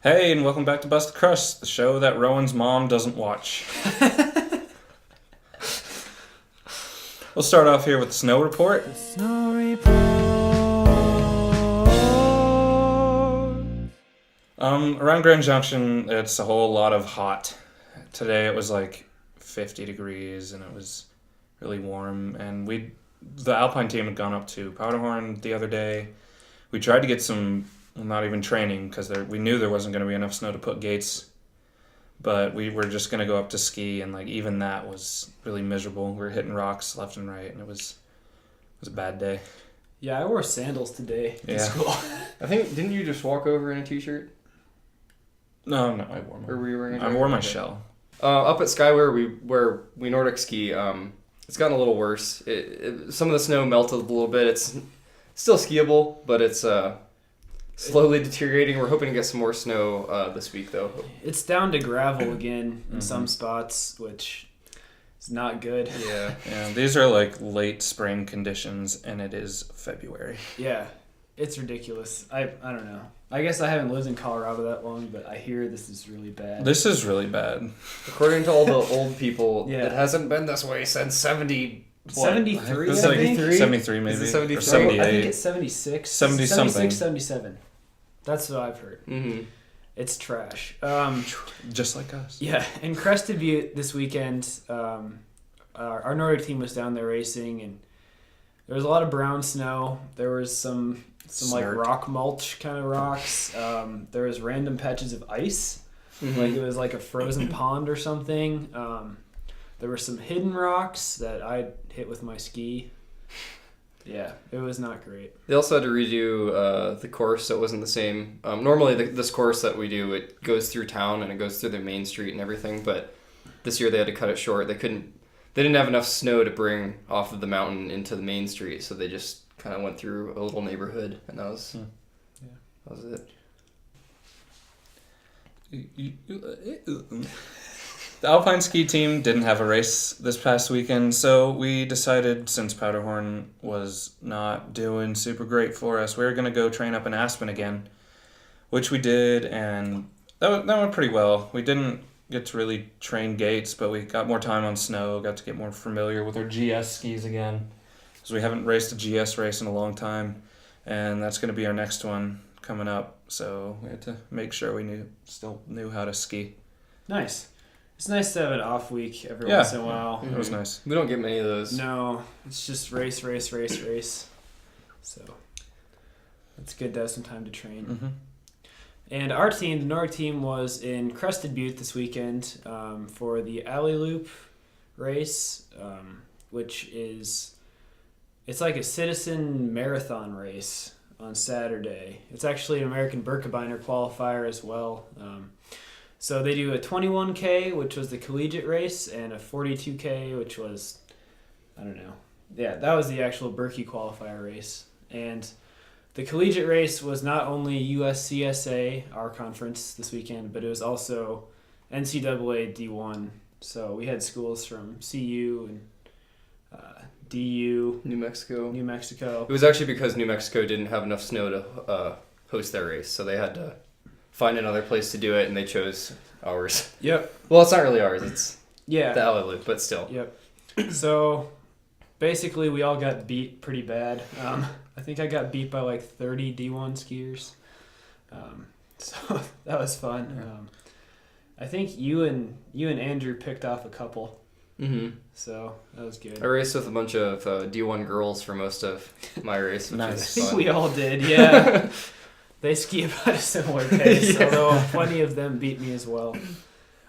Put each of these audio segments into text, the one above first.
Hey, and welcome back to Bust The Crust, the show that Rowan's mom doesn't watch. We'll start off here with the snow report. The snow report. Around Grand Junction, it's a whole lot of hot. Today it was like 50 degrees and it was really warm. And the Alpine team had gone up to Powderhorn the other day. We tried to get some, not even training, because we knew there wasn't going to be enough snow to put gates. But we were just going to go up to ski, and like even that was really miserable. We were hitting rocks left and right, and it was a bad day. Yeah, I wore sandals today to Yeah. school. I think, didn't you just walk over in a t-shirt? No, I wore Or were you wearing a I jacket? wore my Okay. shell. Up at Skyware, where we Nordic ski, it's gotten a little worse. Some of the snow melted a little bit. It's still skiable, but it's slowly deteriorating. We're hoping to get some more snow this week, though. It's down to gravel again in some spots, which is not good. Yeah. Yeah, these are like late spring conditions, and it is February. Yeah, it's ridiculous. I don't know. I guess I haven't lived in Colorado that long, but I hear this is really bad. This is really bad. According to all the old people, Yeah. it hasn't been this way since 70. What? 73, It's I like think. 73 maybe, Is it 73? or I 78. think it's 76. 70 something. 76, 77. That's what I've heard. Mm-hmm. It's trash. Just like us. Yeah, in Crested Butte this weekend, our Nordic team was down there racing, and there was a lot of brown snow. There was some like Snort. rock mulch kind of rocks. There was random patches of ice, like it was like a frozen pond or something. There were some hidden rocks that I hit with my ski. Yeah, it was not great. They also had to redo the course, so it wasn't the same. Normally, this course that we do, it goes through town and it goes through the main street and everything. But this year they had to cut it short. They didn't have enough snow to bring off of the mountain into the main street, so they just kind of went through a little neighborhood, and that was it. The Alpine ski team didn't have a race this past weekend, so we decided, since Powderhorn was not doing super great for us, we were going to go train up in Aspen again, which we did, and that went pretty well. We didn't get to really train gates, but we got more time on snow, got to get more familiar with our GS skis again, because we haven't raced a GS race in a long time, and that's going to be our next one coming up, so we had to make sure we still knew how to ski. Nice. It's nice to have an off week every Yeah. once in a while. It was nice. We don't get many of those. No, it's just race. So it's good to have some time to train. Mm-hmm. And our team, the Nordic team, was in Crested Butte this weekend for the Alley Loop race, which it's like a citizen marathon race on Saturday. It's actually an American Birkebeiner qualifier as well. So they do a 21K, which was the collegiate race, and a 42K, which was, I don't know. Yeah, that was the actual Berkey qualifier race. And the collegiate race was not only USCSA, our conference, this weekend, but it was also NCAA D1. So we had schools from CU and DU, New Mexico. New Mexico. It was actually because New Mexico didn't have enough snow to host their race, so they had to find another place to do it, and they chose ours. Yep. Well, it's not really ours. It's Yeah. the Alley Loop, but still. Yep. So basically, we all got beat pretty bad. I think I got beat by like 30 D1 skiers. So that was fun. I think you and Andrew picked off a couple. Mm-hmm. So that was good. I raced with a bunch of D1 girls for most of my race, which Nice. I was think fun. we all did, yeah. They ski about a similar pace, Yeah. although plenty of them beat me as well.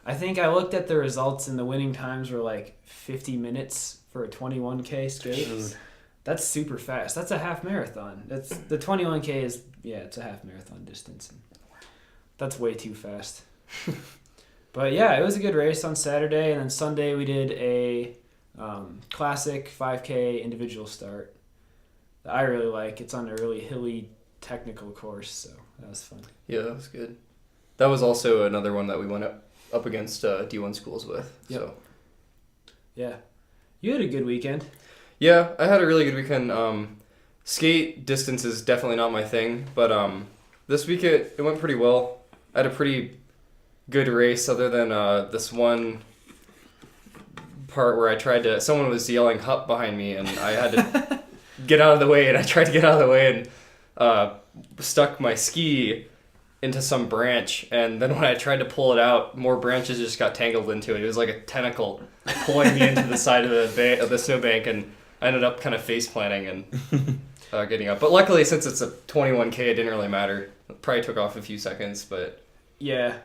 I think I looked at the results, and the winning times were like 50 minutes for a 21K skate. Dude. That's super fast. That's a half marathon. The 21K is, it's a half marathon distance. That's way too fast. But yeah, it was a good race on Saturday, and then Sunday we did a classic 5K individual start that I really like. It's on a really hilly technical course, so that was fun. Yeah, that was good. That was also another one that we went up against D1 schools with. Yep. So Yeah. You had a good weekend. yeah, I had a really good weekend. Skate distance is definitely not my thing, but this week it went pretty well. I had a pretty good race other than this one part where someone was yelling Hup behind me and I had to get out of the way, and I tried to get out of the way and stuck my ski into some branch, and then when I tried to pull it out, more branches just got tangled into it. It was like a tentacle pulling me into the side of the snowbank, and I ended up kind of face planting and getting up. But luckily, since it's a 21K, it didn't really matter. It probably took off a few seconds, but yeah,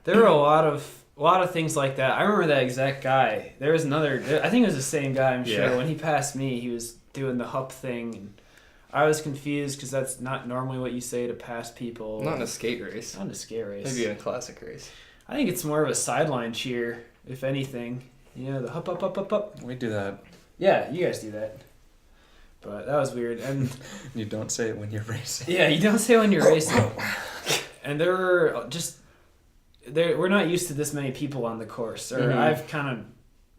there were a lot of things like that. I remember that exact guy. There was another. I think it was the same guy. I'm sure. Yeah. When he passed me, he was doing the Hup thing, and I was confused because that's not normally what you say to pass people. not in a skate race. Not in a skate race. Maybe in a classic race. I think it's more of a sideline cheer, if anything. You know, the Hup Hup Hup Hup Hup. We do that. Yeah, you guys do that. But that was weird. And You don't say it when you're racing. yeah, you don't say when you're racing. And we're not used to this many people on the course. Or Mhm.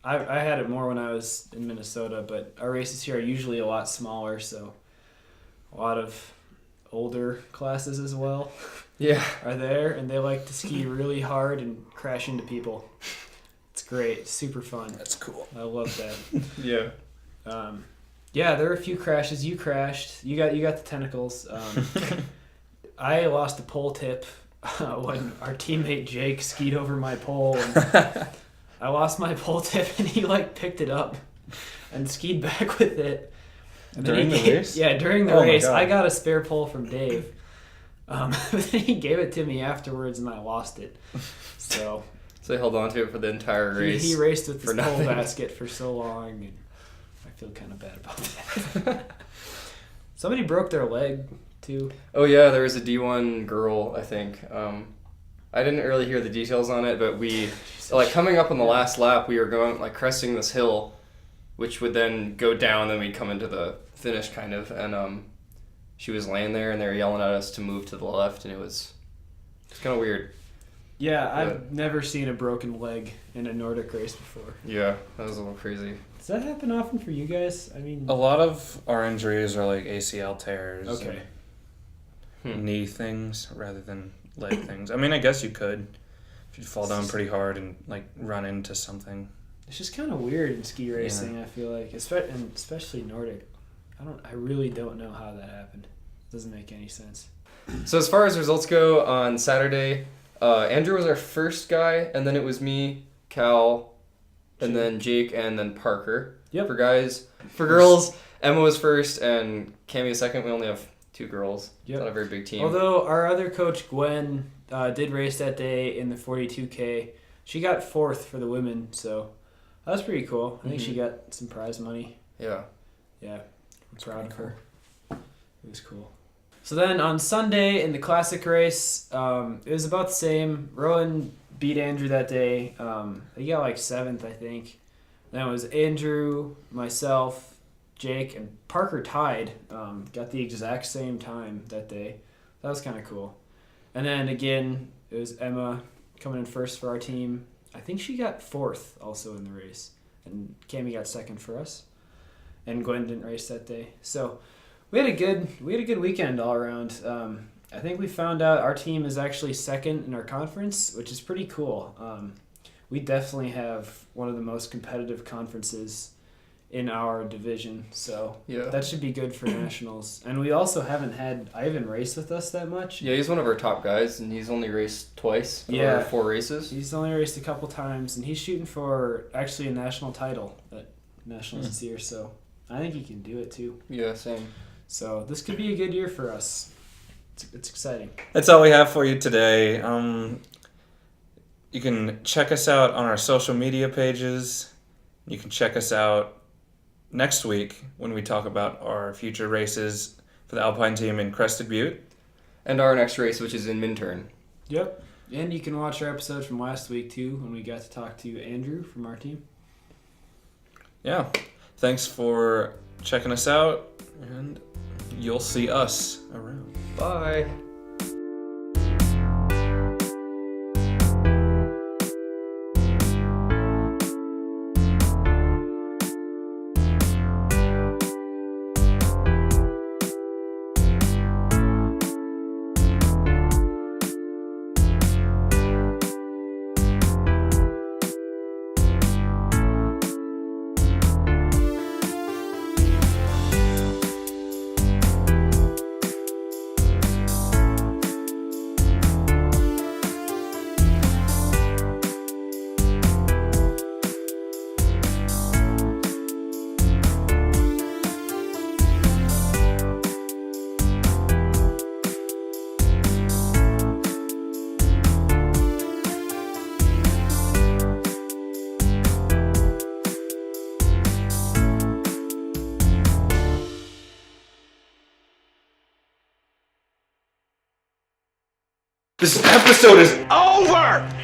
I had it more when I was in Minnesota, but our races here are usually a lot smaller, so a lot of older classes as well Yeah. are there, and they like to ski really hard and crash into people. It's great. It's super fun. That's cool. I love that. Yeah. Yeah, there were a few crashes. You crashed. You got the tentacles. I lost a pole tip when our teammate Jake skied over my pole. And I lost my pole tip, and he picked it up and skied back with it. And During the race? Yeah, during the Oh my race. God. I got a spare pole from Dave. But then he gave it to me afterwards, and I lost it. So So they held on to it for the entire race. he raced with for this pole nothing. basket for so long, and I feel kind of bad about that. Somebody broke their leg too. Oh yeah, there was a D1 girl, I think. I didn't really hear the details on it, but we coming up on the last lap, we were going cresting this hill, which would then go down, then we'd come into the finish kind of, and she was laying there, and they were yelling at us to move to the left, and it's kind of weird. Yeah, I've never seen a broken leg in a Nordic race before. Yeah, that was a little crazy. Does that happen often for you guys? I mean, A lot of our injuries are like ACL tears. okay. And knee things rather than leg things. I mean, I guess you could if you fall down pretty hard and run into something. It's just kind of weird in ski racing. I feel like, especially Nordic. I really don't know how that happened. It doesn't make any sense. So as far as results go, on Saturday, Andrew was our first guy, and then it was me, Cal, and then Jake, and then Parker. Yep. For guys. For girls, Emma was first, and Cami was second. We only have 2 girls. Yep. Not a very big team. Although our other coach, Gwen, did race that day in the 42K. She got 4th for the women, so that was pretty cool. I think she got some prize money. Yeah. Yeah, I'm proud of her. It was cool. So then on Sunday in the classic race, it was about the same. Rowan beat Andrew that day. He got 7th, I think. Then it was Andrew, myself, Jake, and Parker tied. Got the exact same time that day. That was kind of cool. And then again, it was Emma coming in first for our team. I think she got 4th also in the race. And Cami got 2nd for us. And Gwen didn't race that day. So we had a good weekend all around. I think we found out our team is actually 2nd in our conference, which is pretty cool. We definitely have one of the most competitive conferences in our division, so Yeah. that should be good for nationals. And we also haven't had Ivan race with us that much. Yeah, he's one of our top guys, and he's only raced twice. Yeah. Over 4 races. He's only raced a couple times, and he's shooting for actually a national title at nationals this year, so I think he can do it too. Yeah, same. So this could be a good year for us. It's exciting. That's all we have for you today. You can check us out on our social media pages. You can check us out next week when we talk about our future races for the Alpine team in Crested Butte. And our next race, which is in Minturn. Yep. And you can watch our episode from last week too, when we got to talk to Andrew from our team. Yeah. Thanks for checking us out, and you'll see us around. Bye. This episode is Over!